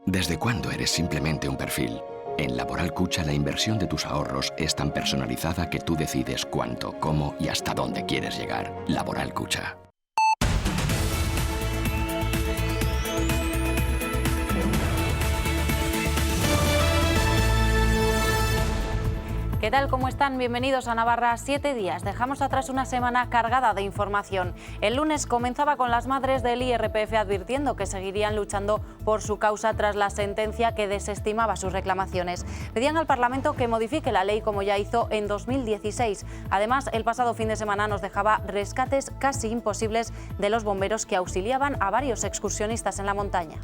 ¿Desde cuándo eres simplemente un perfil? En Laboral Cucha la inversión de tus ahorros es tan personalizada que tú decides cuánto, cómo y hasta dónde quieres llegar. Laboral Cucha. ¿Qué tal? ¿Cómo están? Bienvenidos a Navarra 7 días. Dejamos atrás una semana cargada de información. El lunes comenzaba con las madres del IRPF advirtiendo que seguirían luchando por su causa tras la sentencia que desestimaba sus reclamaciones. Pedían al Parlamento que modifique la ley como ya hizo en 2016. Además, el pasado fin de semana nos dejaba rescates casi imposibles de los bomberos que auxiliaban a varios excursionistas en la montaña.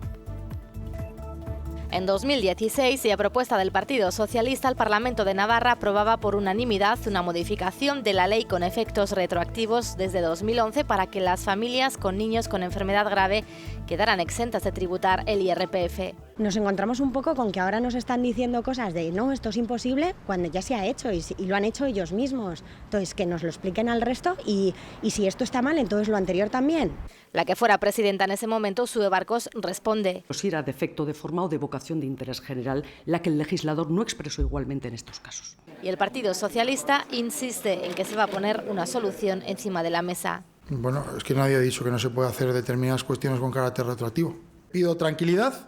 En 2016, y a propuesta del Partido Socialista, el Parlamento de Navarra aprobaba por unanimidad una modificación de la ley con efectos retroactivos desde 2011 para que las familias con niños con enfermedad grave quedaran exentas de tributar el IRPF. Nos encontramos un poco con que ahora nos están diciendo cosas de no, esto es imposible, cuando ya se ha hecho y lo han hecho ellos mismos. Entonces, que nos lo expliquen al resto y si esto está mal, entonces lo anterior también. La que fuera presidenta en ese momento, Sue Barcos, responde. Si era defecto de forma o de vocación de interés general, la que el legislador no expresó igualmente en estos casos. Y el Partido Socialista insiste en que se va a poner una solución encima de la mesa. Bueno, es que nadie ha dicho que no se puede hacer determinadas cuestiones con carácter retroactivo. Pido tranquilidad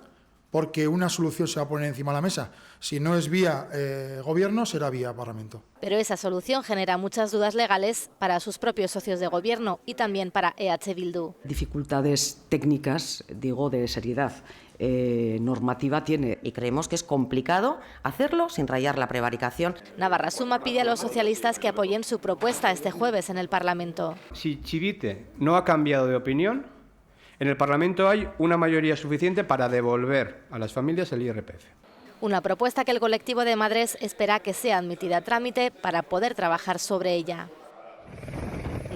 porque una solución se va a poner encima de la mesa. Si no es vía gobierno, será vía Parlamento. Pero esa solución genera muchas dudas legales para sus propios socios de gobierno y también para EH Bildu. Dificultades técnicas, digo, de seriedad normativa tiene. Y creemos que es complicado hacerlo sin rayar la prevaricación. Navarra Suma pide a los socialistas que apoyen su propuesta este jueves en el Parlamento. Si Chivite no ha cambiado de opinión, en el Parlamento hay una mayoría suficiente para devolver a las familias el IRPF. Una propuesta que el colectivo de madres espera que sea admitida a trámite para poder trabajar sobre ella.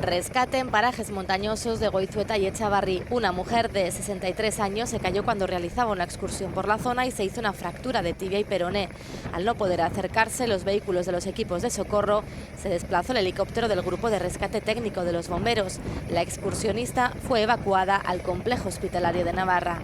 Rescate en parajes montañosos de Goizueta y Echavarri. Una mujer de 63 años se cayó cuando realizaba una excursión por la zona y se hizo una fractura de tibia y peroné. Al no poder acercarse los vehículos de los equipos de socorro, se desplazó el helicóptero del grupo de rescate técnico de los bomberos. La excursionista fue evacuada al complejo hospitalario de Navarra.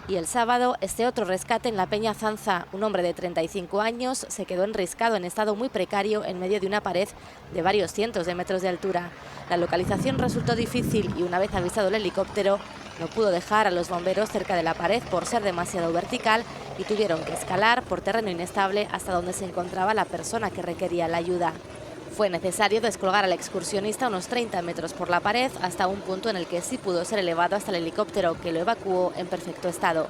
Y el sábado, este otro rescate en la Peña Zanza. Un hombre de 35 años se quedó enriscado en estado muy precario en medio de una pared de varios cientos de metros de altura. La localización resultó difícil y una vez avisado el helicóptero, no pudo dejar a los bomberos cerca de la pared por ser demasiado vertical y tuvieron que escalar por terreno inestable hasta donde se encontraba la persona que requería la ayuda. Fue necesario descolgar al excursionista unos 30 metros por la pared hasta un punto en el que sí pudo ser elevado hasta el helicóptero, que lo evacuó en perfecto estado.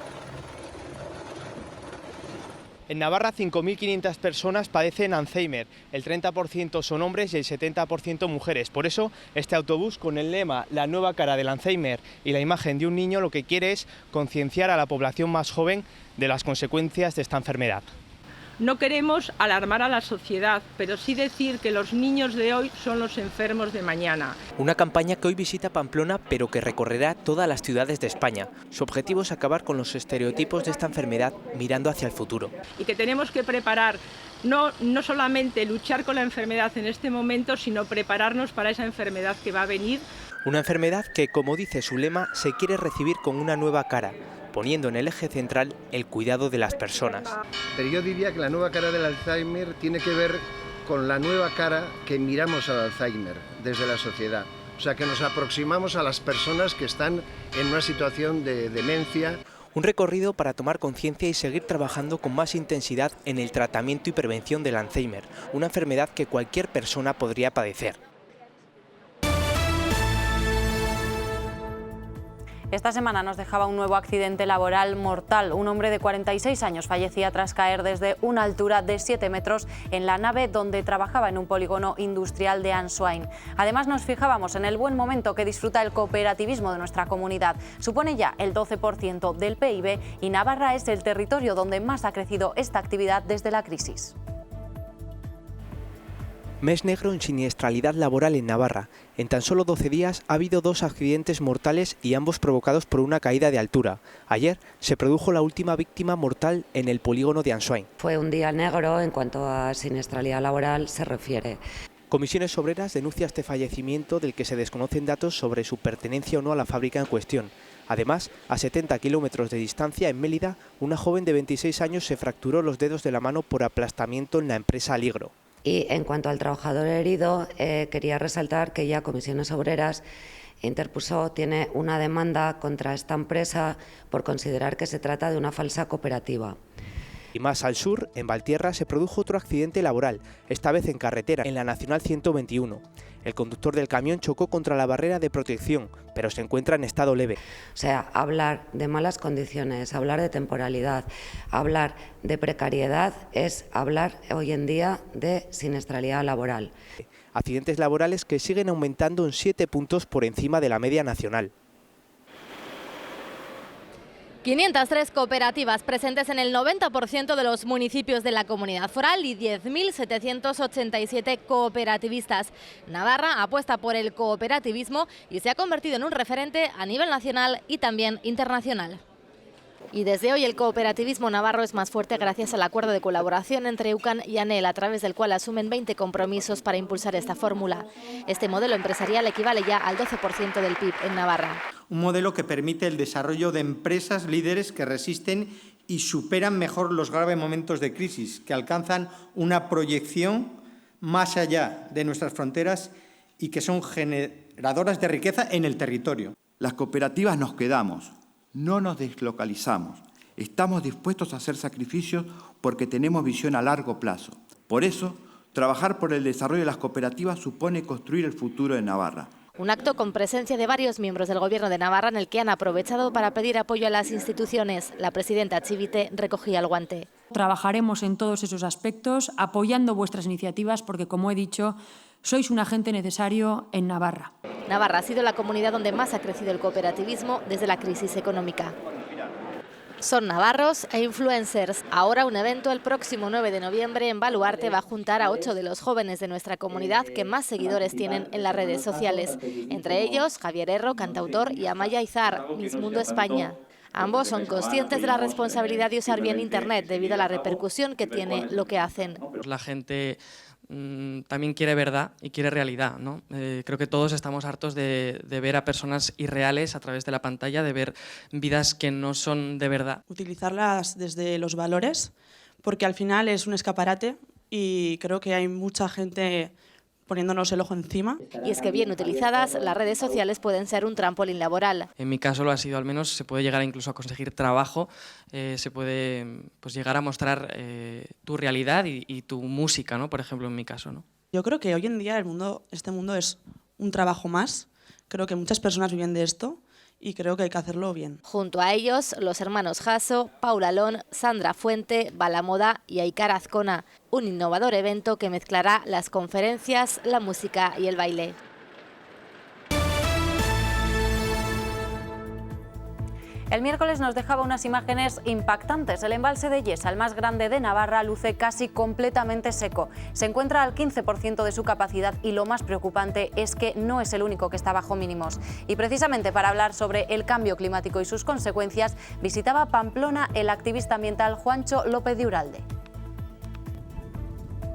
En Navarra, 5.500 personas padecen Alzheimer. El 30% son hombres y el 70% mujeres. Por eso, este autobús, con el lema "La nueva cara del Alzheimer" y la imagen de un niño, lo que quiere es concienciar a la población más joven de las consecuencias de esta enfermedad. No queremos alarmar a la sociedad, pero sí decir que los niños de hoy son los enfermos de mañana. Una campaña que hoy visita Pamplona, pero que recorrerá todas las ciudades de España. Su objetivo es acabar con los estereotipos de esta enfermedad mirando hacia el futuro. Y que tenemos que preparar, no solamente luchar con la enfermedad en este momento, sino prepararnos para esa enfermedad que va a venir. Una enfermedad que, como dice su lema, se quiere recibir con una nueva cara, poniendo en el eje central el cuidado de las personas. Pero yo diría que la nueva cara del Alzheimer tiene que ver con la nueva cara que miramos al Alzheimer desde la sociedad. O sea, que nos aproximamos a las personas que están en una situación de demencia. Un recorrido para tomar conciencia y seguir trabajando con más intensidad en el tratamiento y prevención del Alzheimer, una enfermedad que cualquier persona podría padecer. Esta semana nos dejaba un nuevo accidente laboral mortal. Un hombre de 46 años fallecía tras caer desde una altura de 7 metros en la nave donde trabajaba en un polígono industrial de Answain. Además, nos fijábamos en el buen momento que disfruta el cooperativismo de nuestra comunidad. Supone ya el 12% del PIB y Navarra es el territorio donde más ha crecido esta actividad desde la crisis. Mes negro en siniestralidad laboral en Navarra. En tan solo 12 días ha habido 2 accidentes mortales y ambos provocados por una caída de altura. Ayer se produjo la última víctima mortal en el polígono de Answain. Fue un día negro en cuanto a siniestralidad laboral se refiere. Comisiones Obreras denuncia este fallecimiento del que se desconocen datos sobre su pertenencia o no a la fábrica en cuestión. Además, a 70 kilómetros de distancia, en Mélida, una joven de 26 años se fracturó los dedos de la mano por aplastamiento en la empresa Aligro. Y en cuanto al trabajador herido, quería resaltar que ya Comisiones Obreras tiene una demanda contra esta empresa por considerar que se trata de una falsa cooperativa. Y más al sur, en Valtierra, se produjo otro accidente laboral, esta vez en carretera, en la Nacional 121. El conductor del camión chocó contra la barrera de protección, pero se encuentra en estado leve. O sea, hablar de malas condiciones, hablar de temporalidad, hablar de precariedad es hablar hoy en día de siniestralidad laboral. Accidentes laborales que siguen aumentando en 7 puntos por encima de la media nacional. 503 cooperativas presentes en el 90% de los municipios de la Comunidad Foral y 10.787 cooperativistas. Navarra apuesta por el cooperativismo y se ha convertido en un referente a nivel nacional y también internacional. Y desde hoy el cooperativismo navarro es más fuerte gracias al acuerdo de colaboración entre UCAN y ANEL, a través del cual asumen 20 compromisos para impulsar esta fórmula. Este modelo empresarial equivale ya al 12% del PIB en Navarra. Un modelo que permite el desarrollo de empresas líderes que resisten y superan mejor los graves momentos de crisis, que alcanzan una proyección más allá de nuestras fronteras y que son generadoras de riqueza en el territorio. Las cooperativas nos quedamos. No nos deslocalizamos. Estamos dispuestos a hacer sacrificios porque tenemos visión a largo plazo. Por eso, trabajar por el desarrollo de las cooperativas supone construir el futuro de Navarra. Un acto con presencia de varios miembros del Gobierno de Navarra en el que han aprovechado para pedir apoyo a las instituciones. La presidenta Chivite recogía el guante. Trabajaremos en todos esos aspectos, apoyando vuestras iniciativas porque, como he dicho, sois un agente necesario en Navarra. Navarra ha sido la comunidad donde más ha crecido el cooperativismo desde la crisis económica. Son navarros e influencers. Ahora un evento el próximo 9 de noviembre en Baluarte va a juntar a 8 de los jóvenes de nuestra comunidad que más seguidores tienen en las redes sociales. Entre ellos, Javier Erro, cantautor, y Amaya Izar, Miss Mundo España. Ambos son conscientes de la responsabilidad de usar bien Internet debido a la repercusión que tiene lo que hacen. La gente también quiere verdad y quiere realidad, ¿no? Creo que todos estamos hartos de ver a personas irreales a través de la pantalla, de ver vidas que no son de verdad. Utilizarlas desde los valores, porque al final es un escaparate y creo que hay mucha gente poniéndonos el ojo encima. Y es que bien utilizadas, las redes sociales pueden ser un trampolín laboral. En mi caso lo ha sido, al menos se puede llegar incluso a conseguir trabajo, se puede llegar a mostrar tu realidad y tu música, ¿no? Por ejemplo, en mi caso, ¿no? Yo creo que hoy en día este mundo es un trabajo más. Creo que muchas personas viven de esto y creo que hay que hacerlo bien. Junto a ellos, los hermanos Jasso, Paula Lón, Sandra Fuente, Balamoda y Aikar Azcona, un innovador evento que mezclará las conferencias, la música y el baile. El miércoles nos dejaba unas imágenes impactantes. El embalse de Yesa, el más grande de Navarra, luce casi completamente seco. Se encuentra al 15% de su capacidad y lo más preocupante es que no es el único que está bajo mínimos. Y precisamente para hablar sobre el cambio climático y sus consecuencias, visitaba Pamplona el activista ambiental Juancho López de Uralde.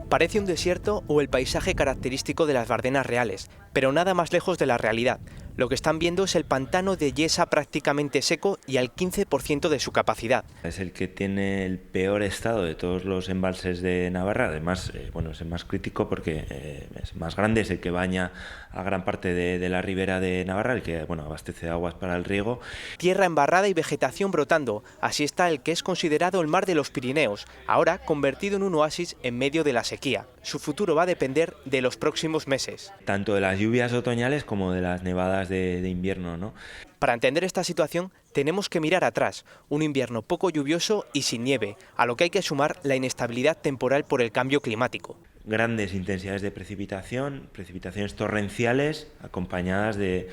Parece un desierto o el paisaje característico de las Bardenas reales, pero nada más lejos de la realidad. Lo que están viendo es el pantano de Yesa prácticamente seco y al 15% de su capacidad. Es el que tiene el peor estado de todos los embalses de Navarra. Además, es el más crítico porque es más grande, es el que baña a gran parte de la ribera de Navarra, el que abastece de aguas para el riego. Tierra embarrada y vegetación brotando. Así está el que es considerado el mar de los Pirineos, ahora convertido en un oasis en medio de la sequía. Su futuro va a depender de los próximos meses. Tanto de las lluvias otoñales como de las nevadas de invierno, ¿no? Para entender esta situación tenemos que mirar atrás, un invierno poco lluvioso y sin nieve, a lo que hay que sumar la inestabilidad temporal por el cambio climático. Grandes intensidades de precipitación, precipitaciones torrenciales acompañadas de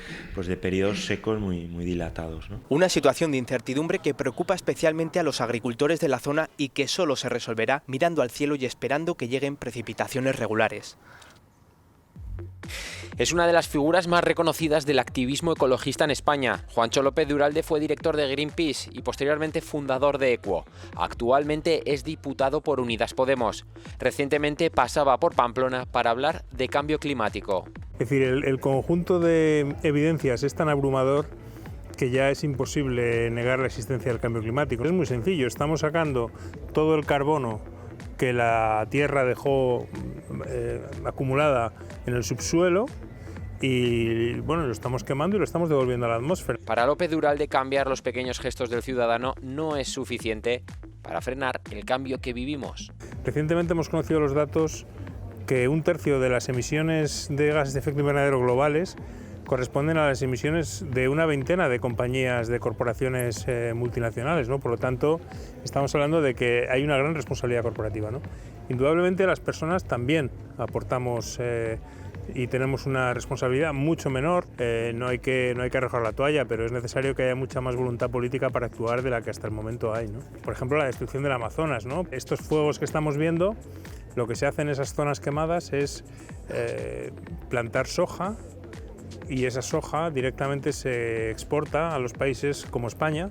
periodos secos muy dilatados, ¿no? Una situación de incertidumbre que preocupa especialmente a los agricultores de la zona y que solo se resolverá mirando al cielo y esperando que lleguen precipitaciones regulares. Es una de las figuras más reconocidas del activismo ecologista en España. Juancho López de Uralde fue director de Greenpeace y posteriormente fundador de Equo. Actualmente es diputado por Unidas Podemos. Recientemente pasaba por Pamplona para hablar de cambio climático. Es decir, el conjunto de evidencias es tan abrumador que ya es imposible negar la existencia del cambio climático. Es muy sencillo, estamos sacando todo el carbono que la Tierra dejó acumulada en el subsuelo y bueno, lo estamos quemando y lo estamos devolviendo a la atmósfera. Para López de Uralde, cambiar los pequeños gestos del ciudadano no es suficiente para frenar el cambio que vivimos. Recientemente hemos conocido los datos que 1/3 de las emisiones de gases de efecto invernadero globales corresponden a las emisiones de una veintena de compañías, de corporaciones multinacionales, ¿no? Por lo tanto, estamos hablando de que hay una gran responsabilidad corporativa, ¿no? Indudablemente las personas también aportamos y tenemos una responsabilidad mucho menor. No hay que arrojar la toalla, pero es necesario que haya mucha más voluntad política para actuar de la que hasta el momento hay, ¿no? Por ejemplo, la destrucción del Amazonas, ¿no? Estos fuegos que estamos viendo, lo que se hace en esas zonas quemadas es plantar soja, y esa soja directamente se exporta a los países como España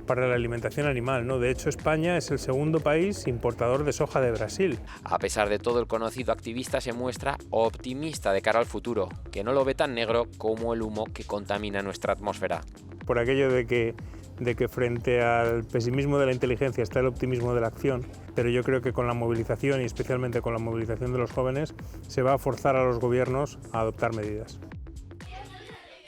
para la alimentación animal, ¿no? De hecho, España es el segundo país importador de soja de Brasil. A pesar de todo, el conocido activista se muestra optimista de cara al futuro, que no lo ve tan negro como el humo que contamina nuestra atmósfera. Por aquello de que frente al pesimismo de la inteligencia está el optimismo de la acción, pero yo creo que con la movilización y especialmente con la movilización de los jóvenes se va a forzar a los gobiernos a adoptar medidas.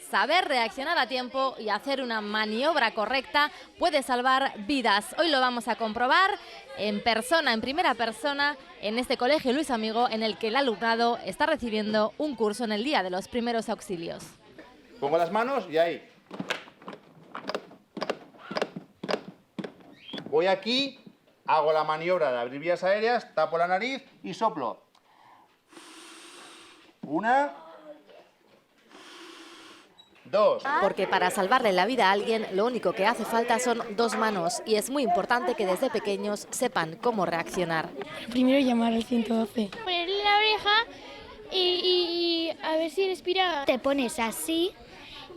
Saber reaccionar a tiempo y hacer una maniobra correcta puede salvar vidas. Hoy lo vamos a comprobar en persona, en primera persona, en este colegio Luis Amigo, en el que el alumnado está recibiendo un curso en el Día de los Primeros Auxilios. Pongo las manos y ahí. Voy aquí, hago la maniobra de abrir vías aéreas, tapo la nariz y soplo. 1, 2. Porque para salvarle la vida a alguien lo único que hace falta son 2 manos y es muy importante que desde pequeños sepan cómo reaccionar. Primero llamar al 112. Ponerle la oreja y a ver si respira. Te pones así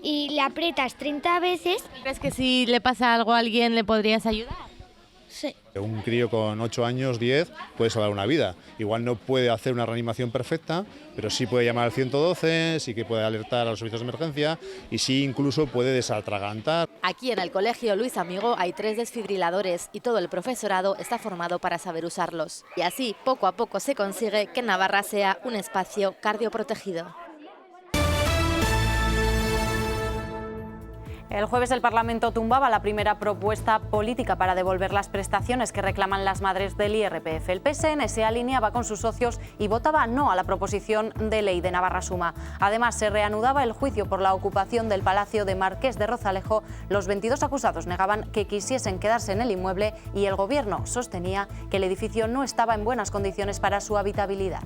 y le aprietas 30 veces. ¿Crees que si le pasa algo a alguien le podrías ayudar? Sí. Un crío con 8 años, 10, puede salvar una vida. Igual no puede hacer una reanimación perfecta, pero sí puede llamar al 112, sí que puede alertar a los servicios de emergencia y sí incluso puede desatragantar. Aquí en el colegio Luis Amigo hay 3 desfibriladores y todo el profesorado está formado para saber usarlos. Y así, poco a poco se consigue que Navarra sea un espacio cardioprotegido. El jueves el Parlamento tumbaba la primera propuesta política para devolver las prestaciones que reclaman las madres del IRPF. El PSN se alineaba con sus socios y votaba no a la proposición de ley de Navarra Suma. Además, se reanudaba el juicio por la ocupación del Palacio de Marqués de Rozalejo. Los 22 acusados negaban que quisiesen quedarse en el inmueble y el Gobierno sostenía que el edificio no estaba en buenas condiciones para su habitabilidad.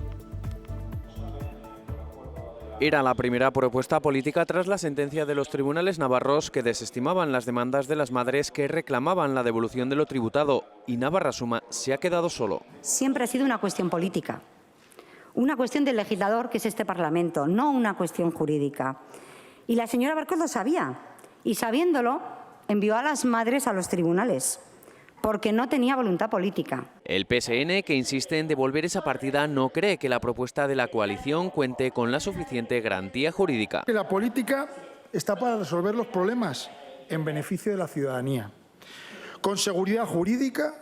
Era la primera propuesta política tras la sentencia de los tribunales navarros que desestimaban las demandas de las madres que reclamaban la devolución de lo tributado, y Navarra Suma se ha quedado solo. Siempre ha sido una cuestión política, una cuestión del legislador que es este Parlamento, no una cuestión jurídica. Y la señora Barcos lo sabía, y sabiéndolo envió a las madres a los tribunales, porque no tenía voluntad política. El PSN, que insiste en devolver esa partida, no cree que la propuesta de la coalición cuente con la suficiente garantía jurídica. La política está para resolver los problemas en beneficio de la ciudadanía, con seguridad jurídica,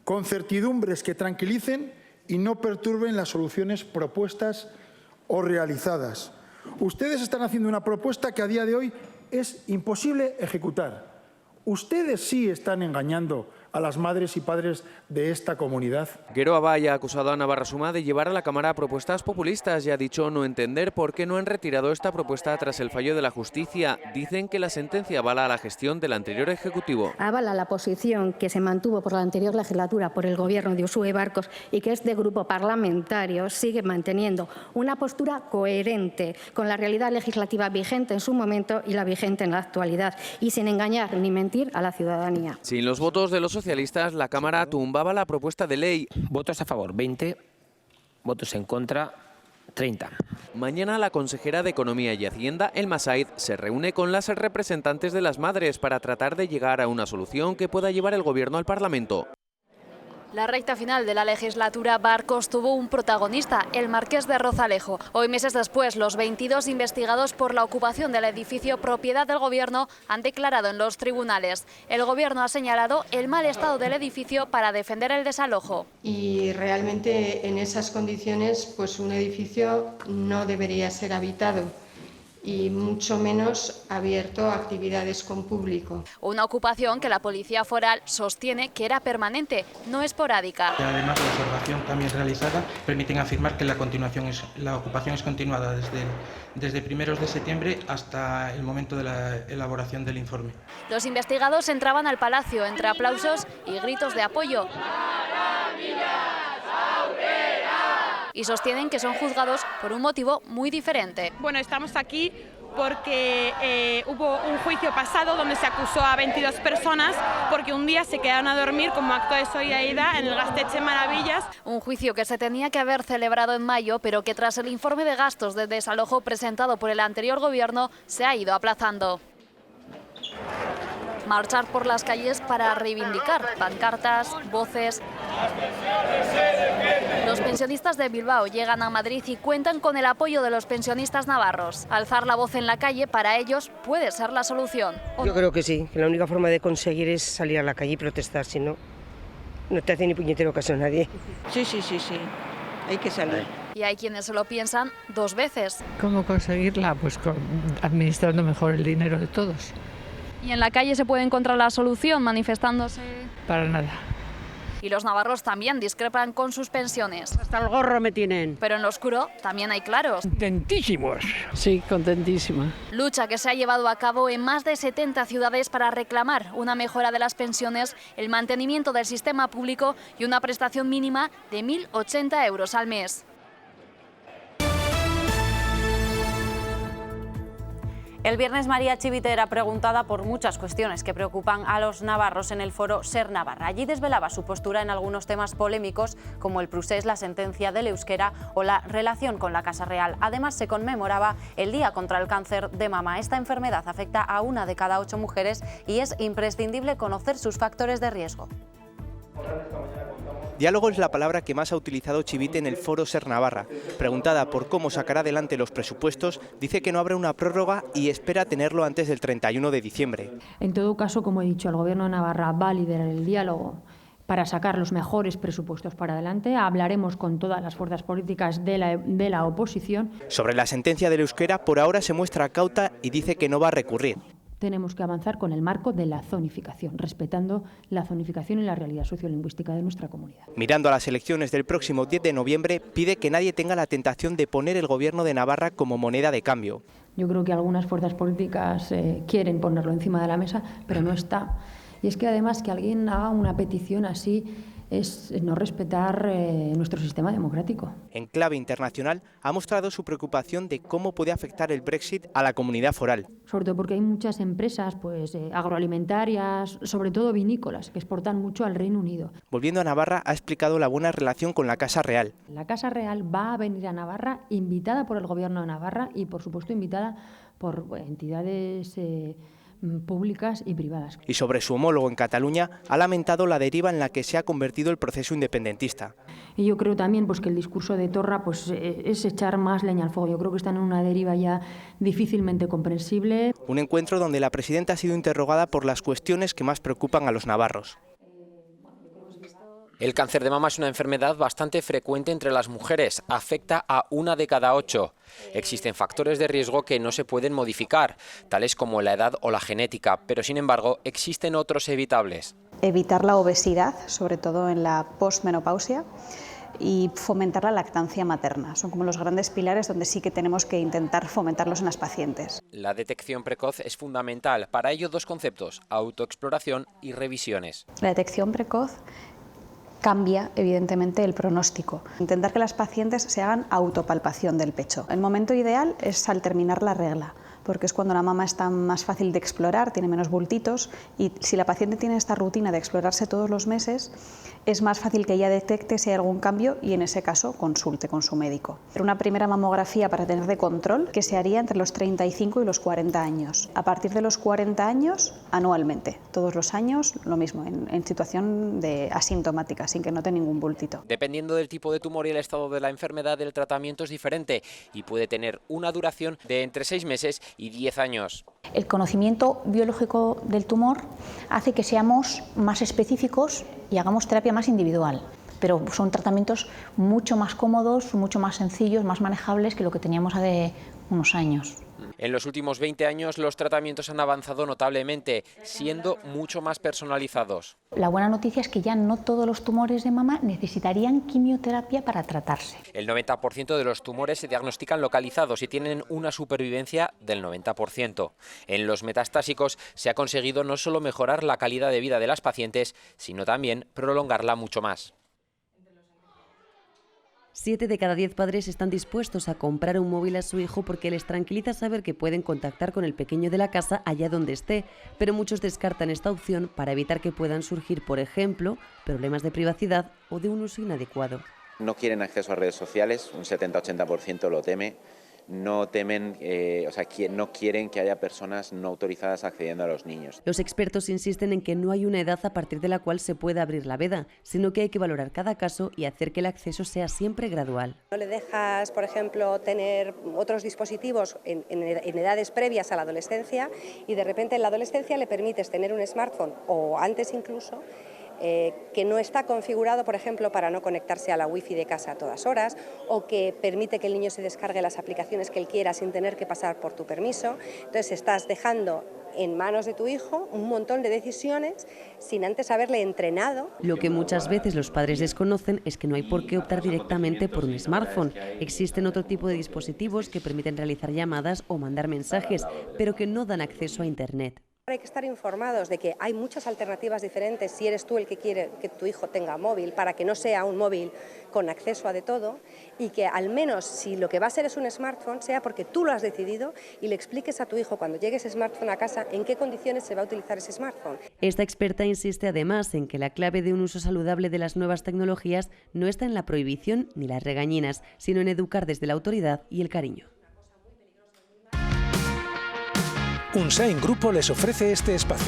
con certidumbres que tranquilicen y no perturben las soluciones propuestas o realizadas. Ustedes están haciendo una propuesta que a día de hoy es imposible ejecutar. Ustedes sí están engañando a las madres y padres de esta comunidad. Gero Abay ha acusado a Navarra Suma de llevar a la Cámara propuestas populistas y ha dicho no entender por qué no han retirado esta propuesta tras el fallo de la justicia. Dicen que la sentencia avala la gestión del anterior Ejecutivo. Avala la posición que se mantuvo por la anterior legislatura por el Gobierno de Uxue Barcos y que este grupo parlamentario sigue manteniendo una postura coherente con la realidad legislativa vigente en su momento y la vigente en la actualidad, y sin engañar ni mentir a la ciudadanía. Sin los votos de los socialistas, la Cámara tumbaba la propuesta de ley. Votos a favor, 20. Votos en contra, 30. Mañana la consejera de Economía y Hacienda, Elma Said, se reúne con las representantes de las madres para tratar de llegar a una solución que pueda llevar el Gobierno al Parlamento. La recta final de la legislatura Barcos tuvo un protagonista, el marqués de Rozalejo. Hoy, meses después, los 22 investigados por la ocupación del edificio propiedad del Gobierno han declarado en los tribunales. El Gobierno ha señalado el mal estado del edificio para defender el desalojo. Y realmente en esas condiciones, pues un edificio no debería ser habitado, y mucho menos abierto a actividades con público. Una ocupación que la Policía Foral sostiene que era permanente, no esporádica. Además, la observación también realizada permiten afirmar que la ocupación es continuada desde primeros de septiembre hasta el momento de la elaboración del informe. Los investigados entraban al palacio entre aplausos y gritos de apoyo. Y sostienen que son juzgados por un motivo muy diferente. Bueno, estamos aquí porque hubo un juicio pasado donde se acusó a 22 personas porque un día se quedaron a dormir como acto de solidaridad en el Gaztetxe Maravillas. Un juicio que se tenía que haber celebrado en mayo, pero que tras el informe de gastos de desalojo presentado por el anterior Gobierno se ha ido aplazando. Marchar por las calles para reivindicar pancartas, voces. Los pensionistas de Bilbao llegan a Madrid y cuentan con el apoyo de los pensionistas navarros. Alzar la voz en la calle para ellos puede ser la solución. Yo creo que sí, que la única forma de conseguir es salir a la calle y protestar, si no, no te hace ni puñetero caso a nadie. Sí, hay que salir. Y hay quienes se lo piensan dos veces. ¿Cómo conseguirla? Pues administrando mejor el dinero de todos. ¿Y en la calle se puede encontrar la solución manifestándose? Para nada. Y los navarros también discrepan con sus pensiones. Hasta el gorro me tienen. Pero en lo oscuro también hay claros. Contentísimos. Sí, contentísima. Lucha que se ha llevado a cabo en más de 70 ciudades para reclamar una mejora de las pensiones, el mantenimiento del sistema público y una prestación mínima de 1.080 euros al mes. El viernes María Chivite era preguntada por muchas cuestiones que preocupan a los navarros en el foro Ser Navarra. Allí desvelaba su postura en algunos temas polémicos como el procés, la sentencia del euskera o la relación con la Casa Real. Además, se conmemoraba el Día contra el Cáncer de Mama. Esta enfermedad afecta a 1 de cada 8 mujeres y es imprescindible conocer sus factores de riesgo. Diálogo es la palabra que más ha utilizado Chivite en el foro Ser Navarra. Preguntada por cómo sacará adelante los presupuestos, dice que no habrá una prórroga y espera tenerlo antes del 31 de diciembre. En todo caso, como he dicho, el Gobierno de Navarra va a liderar el diálogo para sacar los mejores presupuestos para adelante. Hablaremos con todas las fuerzas políticas de la oposición. Sobre la sentencia del euskera, por ahora se muestra cauta y dice que no va a recurrir. Tenemos que avanzar con el marco de la zonificación, respetando la zonificación y la realidad sociolingüística de nuestra comunidad. Mirando a las elecciones del próximo 10 de noviembre, pide que nadie tenga la tentación de poner el Gobierno de Navarra como moneda de cambio. Yo creo que algunas fuerzas políticas quieren ponerlo encima de la mesa, pero no está. Y es que además que alguien haga una petición así es no respetar nuestro sistema democrático. En clave internacional ha mostrado su preocupación de cómo puede afectar el Brexit a la comunidad foral. Sobre todo porque hay muchas empresas agroalimentarias, sobre todo vinícolas, que exportan mucho al Reino Unido. Volviendo a Navarra, ha explicado la buena relación con la Casa Real. La Casa Real va a venir a Navarra, invitada por el Gobierno de Navarra y, por supuesto, invitada por entidades públicas y privadas. Y sobre su homólogo en Cataluña, ha lamentado la deriva en la que se ha convertido el proceso independentista. Y yo creo también que el discurso de Torra es echar más leña al fuego. Yo creo que están en una deriva ya difícilmente comprensible. Un encuentro donde la presidenta ha sido interrogada por las cuestiones que más preocupan a los navarros. El cáncer de mama es una enfermedad bastante frecuente entre las mujeres, afecta a 1 de cada 8. Existen factores de riesgo que no se pueden modificar, tales como la edad o la genética, pero sin embargo existen otros evitables. Evitar la obesidad, sobre todo en la posmenopausia, y fomentar la lactancia materna. Son como los grandes pilares donde sí que tenemos que intentar fomentarlos en las pacientes. La detección precoz es fundamental, para ello 2 conceptos, autoexploración y revisiones. La detección precoz cambia evidentemente el pronóstico. Intentar que las pacientes se hagan autopalpación del pecho. El momento ideal es al terminar la regla, porque es cuando la mama está más fácil de explorar, tiene menos bultitos, y si la paciente tiene esta rutina de explorarse todos los meses, es más fácil que ella detecte si hay algún cambio y en ese caso consulte con su médico. Una primera mamografía para tener de control que se haría entre los 35 y los 40 años. A partir de los 40 años, anualmente, todos los años, lo mismo, en situación de asintomática, sin que note ningún bultito. Dependiendo del tipo de tumor y el estado de la enfermedad, el tratamiento es diferente y puede tener una duración de entre 6 meses y 10 años. El conocimiento biológico del tumor hace que seamos más específicos y hagamos terapia más individual, pero son tratamientos mucho más cómodos, mucho más sencillos, más manejables que lo que teníamos hace unos años. En los últimos 20 años los tratamientos han avanzado notablemente, siendo mucho más personalizados. La buena noticia es que ya no todos los tumores de mama necesitarían quimioterapia para tratarse. El 90% de los tumores se diagnostican localizados y tienen una supervivencia del 90%. En los metastásicos se ha conseguido no solo mejorar la calidad de vida de las pacientes, sino también prolongarla mucho más. 7 de cada 10 padres están dispuestos a comprar un móvil a su hijo porque les tranquiliza saber que pueden contactar con el pequeño de la casa allá donde esté, pero muchos descartan esta opción para evitar que puedan surgir, por ejemplo, problemas de privacidad o de un uso inadecuado. No quieren acceso a redes sociales, un 70-80% lo teme. No temen, no quieren que haya personas no autorizadas accediendo a los niños. Los expertos insisten en que no hay una edad a partir de la cual se puede abrir la veda, sino que hay que valorar cada caso y hacer que el acceso sea siempre gradual. No le dejas, por ejemplo, tener otros dispositivos en edades previas a la adolescencia y de repente en la adolescencia le permites tener un smartphone o antes incluso, que no está configurado, por ejemplo, para no conectarse a la wifi de casa a todas horas, o que permite que el niño se descargue las aplicaciones que él quiera sin tener que pasar por tu permiso. Entonces estás dejando en manos de tu hijo un montón de decisiones sin antes haberle entrenado. Lo que muchas veces los padres desconocen es que no hay por qué optar directamente por un smartphone. Existen otro tipo de dispositivos que permiten realizar llamadas o mandar mensajes, pero que no dan acceso a Internet. Hay que estar informados de que hay muchas alternativas diferentes si eres tú el que quiere que tu hijo tenga móvil, para que no sea un móvil con acceso a de todo, y que al menos si lo que va a ser es un smartphone sea porque tú lo has decidido y le expliques a tu hijo cuando llegue ese smartphone a casa en qué condiciones se va a utilizar ese smartphone. Esta experta insiste además en que la clave de un uso saludable de las nuevas tecnologías no está en la prohibición ni las regañinas, sino en educar desde la autoridad y el cariño. Unsain Grupo les ofrece este espacio.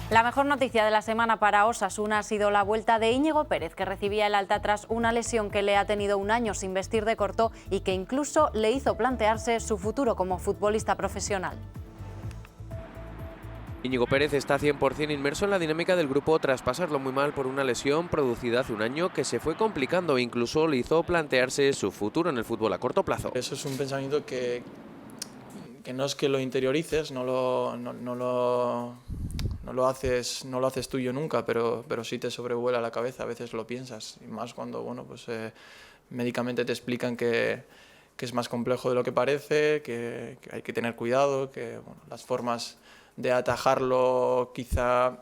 La mejor noticia de la semana para Osasuna ha sido la vuelta de Íñigo Pérez, que recibía el alta tras una lesión que le ha tenido un año sin vestir de corto y que incluso le hizo plantearse su futuro como futbolista profesional. Íñigo Pérez está 100% inmerso en la dinámica del grupo tras pasarlo muy mal por una lesión producida hace un año que se fue complicando e incluso le hizo plantearse su futuro en el fútbol a corto plazo. Eso es un pensamiento que no es que lo interiorices, no lo haces tuyo nunca, pero sí te sobrevuela la cabeza, a veces lo piensas, y más cuando médicamente te explican que es más complejo de lo que parece, que hay que tener cuidado, que las formas de atajarlo quizá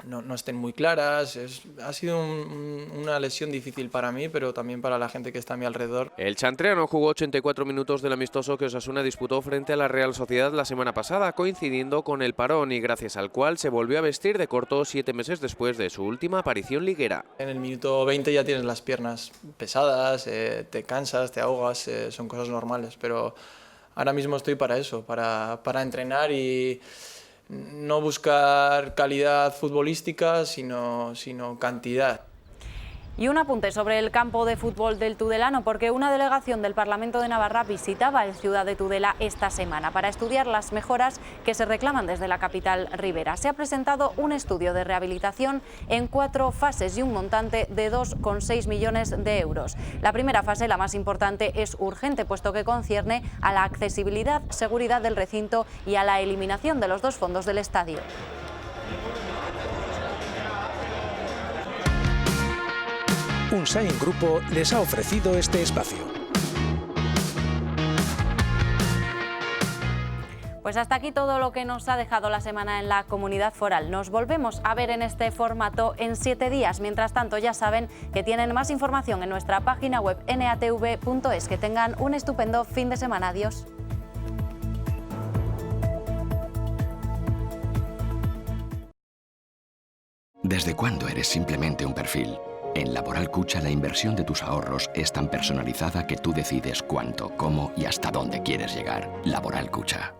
no estén muy claras. Ha sido una lesión difícil para mí, pero también para la gente que está a mi alrededor. El chantreano jugó 84 minutos del amistoso que Osasuna disputó frente a la Real Sociedad la semana pasada, coincidiendo con el parón y gracias al cual se volvió a vestir de corto 7 meses después de su última aparición liguera. En el minuto 20 ya tienes las piernas pesadas, te cansas, te ahogas, son cosas normales, pero ahora mismo estoy para eso, para entrenar y no buscar calidad futbolística, sino cantidad. Y un apunte sobre el campo de fútbol del Tudelano, porque una delegación del Parlamento de Navarra visitaba el Ciudad de Tudela esta semana para estudiar las mejoras que se reclaman desde la capital ribera. Se ha presentado un estudio de rehabilitación en 4 fases y un montante de 2,6 millones de euros. La primera fase, la más importante, es urgente, puesto que concierne a la accesibilidad, seguridad del recinto y a la eliminación de los 2 fondos del estadio. Unsain Grupo les ha ofrecido este espacio. Pues hasta aquí todo lo que nos ha dejado la semana en la Comunidad Foral. Nos volvemos a ver en este formato en 7 días. Mientras tanto, ya saben que tienen más información en nuestra página web natv.es. Que tengan un estupendo fin de semana. Adiós. ¿Desde cuándo eres simplemente un perfil? En Laboral Cucha la inversión de tus ahorros es tan personalizada que tú decides cuánto, cómo y hasta dónde quieres llegar. Laboral Cucha.